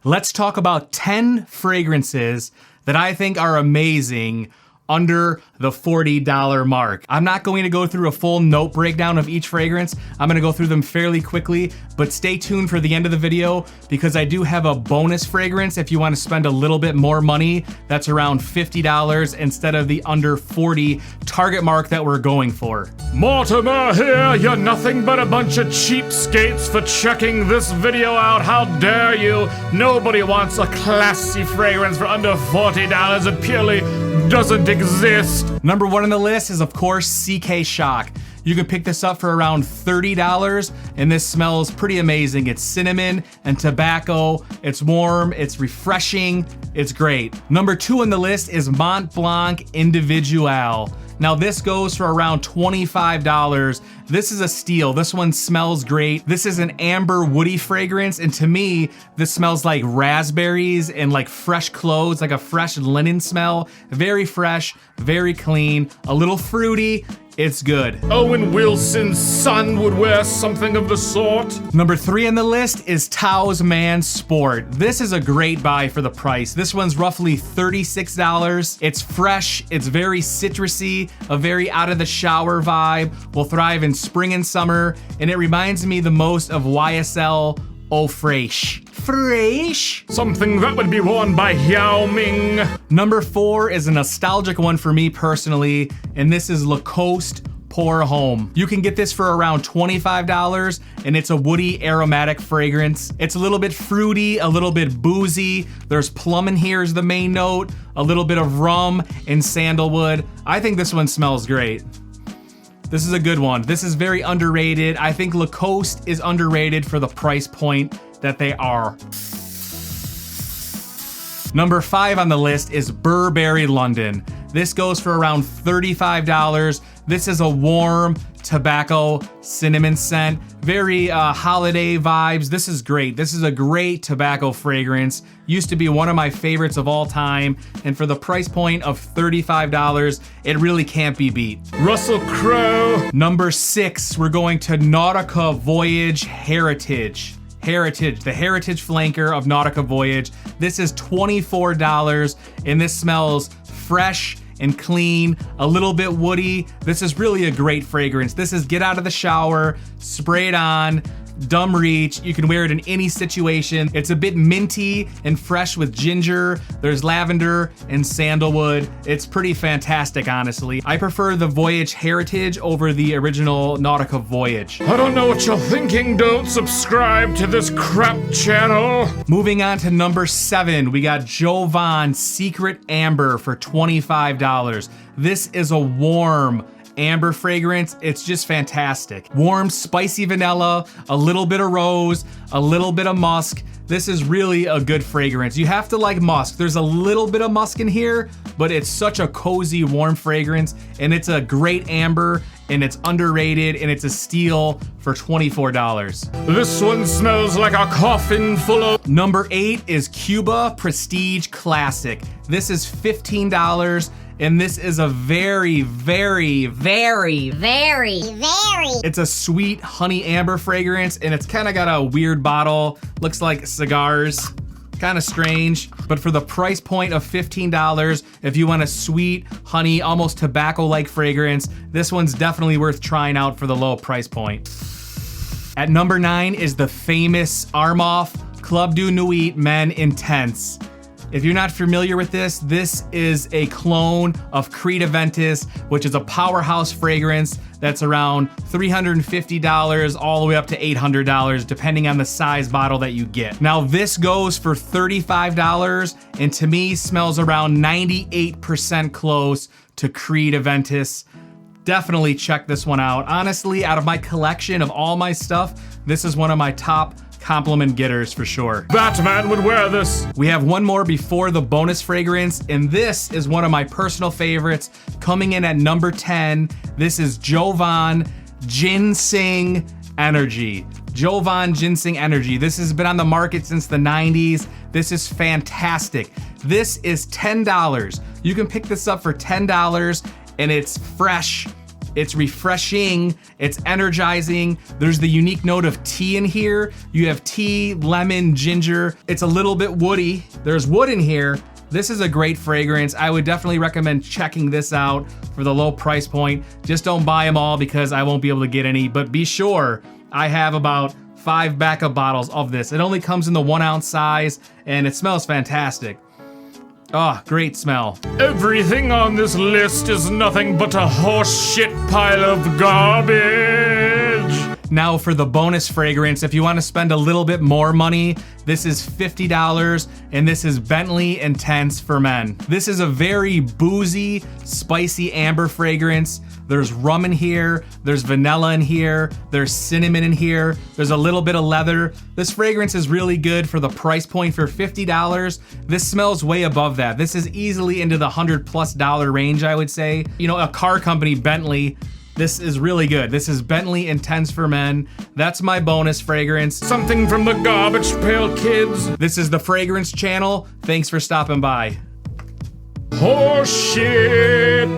Let's talk about 10 fragrances that I think are amazing under the $40 mark. I'm not going to go through a full note breakdown of each fragrance. I'm gonna go through them fairly quickly, but stay tuned for the end of the video because I do have a bonus fragrance if you want to spend a little bit more money. That's around $50 instead of the under 40 target mark that we're going for. Mortimer here, you're nothing but a bunch of cheapskates for checking this video out. How dare you? Nobody wants a classy fragrance for under $40. It purely doesn't exist. Number one on the list is, of course, CK Shock. You can pick this up for around $30, and this smells pretty amazing. It's cinnamon and tobacco. It's warm, it's refreshing, it's great. Number two on the list is Mont Blanc Individual. Now this goes for around $25. This is a steal. This one smells great. This is an amber woody fragrance, and to me, this smells like raspberries and like fresh clothes, like a fresh linen smell. Very fresh, very clean, a little fruity. It's good. Owen Wilson's son would wear something of the sort. Number three on the list is Tous Man Sport. This is a great buy for the price. This one's roughly $36. It's fresh, it's very citrusy, a very out of the shower vibe, will thrive in spring and summer, and it reminds me the most of YSL Eau Fraiche. Fraiche? Something that would be worn by Yao Ming. Number four is a nostalgic one for me personally, and this is Lacoste Pour Homme. You can get this for around $25, and it's a woody aromatic fragrance. It's a little bit fruity, a little bit boozy. There's plum in here as the main note, a little bit of rum and sandalwood. I think this one smells great. This is a good one. This is very underrated. I think Lacoste is underrated for the price point that they are. Number five on the list is Burberry London. This goes for around $35. This is a warm tobacco cinnamon scent, very holiday vibes. This is great. This is a great tobacco fragrance. Used to be one of my favorites of all time, and for the price point of $35, it really can't be beat. Russell Crowe. Number six, we're going to Nautica Voyage Heritage. The heritage flanker of Nautica Voyage. This is $24, and this smells fresh and clean, a little bit woody. This is really a great fragrance. This is get out of the shower, spray it on, dumb reach. You can wear it in any situation. It's a bit minty and fresh with ginger. There's lavender and sandalwood. It's pretty fantastic, honestly. I prefer the Voyage Heritage over the original Nautica Voyage. I don't know what you're thinking. Don't subscribe to this crap channel. Moving on to number seven, we got Jovan Secret Amber for $25. This is a warm amber fragrance. It's just fantastic. Warm, spicy vanilla, a little bit of rose, a little bit of musk. This is really a good fragrance. You have to like musk. There's a little bit of musk in here, but it's such a cozy, warm fragrance, and it's a great amber, and it's underrated, and it's a steal for $24. This one smells like a coffin full of... Number eight is Cuba Prestige Classic. This is $15. And this is a very it's a sweet honey amber fragrance, and it's kind of got a weird bottle, looks like cigars, kind of strange, but for the price point of $15, if you want a sweet honey, almost tobacco-like fragrance, this one's definitely worth trying out for the low price point. At number nine is the famous Armaf Club de Nuit Men Intense. If you're not familiar with this, this is a clone of Creed Aventus, which is a powerhouse fragrance that's around $350 all the way up to $800, depending on the size bottle that you get. Now this goes for $35, and to me smells around 98% close to Creed Aventus. Definitely check this one out. Honestly, out of my collection of all my stuff, this is one of my top compliment getters for sure. Batman would wear this. We have one more before the bonus fragrance, and this is one of my personal favorites. Coming in at number 10, this is Jovan Ginseng NRG. Jovan Ginseng NRG. This has been on the market since the 90s. This is fantastic. This is $10. You can pick this up for $10, and it's fresh, It's refreshing, it's energizing. There's the unique note of tea in here. You have tea, lemon, ginger. It's a little bit woody. There's wood in here. This is a great fragrance. I would definitely recommend checking this out for the low price point. Just don't buy them all because I won't be able to get any, but be sure I have about 5 backup bottles of this. It only comes in the 1 ounce size and it smells fantastic. Oh, great smell. Everything on this list is nothing but a horse shit pile of garbage. Now for the bonus fragrance, if you want to spend a little bit more money, this is $50 and this is Bentley Intense for Men. This is a very boozy, spicy amber fragrance. There's rum in here, there's vanilla in here, there's cinnamon in here, there's a little bit of leather. This fragrance is really good for the price point for $50. This smells way above that. This is easily into the $100+ range, I would say. You know, a car company, Bentley, this is really good. This is Bentley Intense for Men. That's my bonus fragrance. Something from the garbage pail, kids. This is the Fragrance Channel. Thanks for stopping by. Horse shit.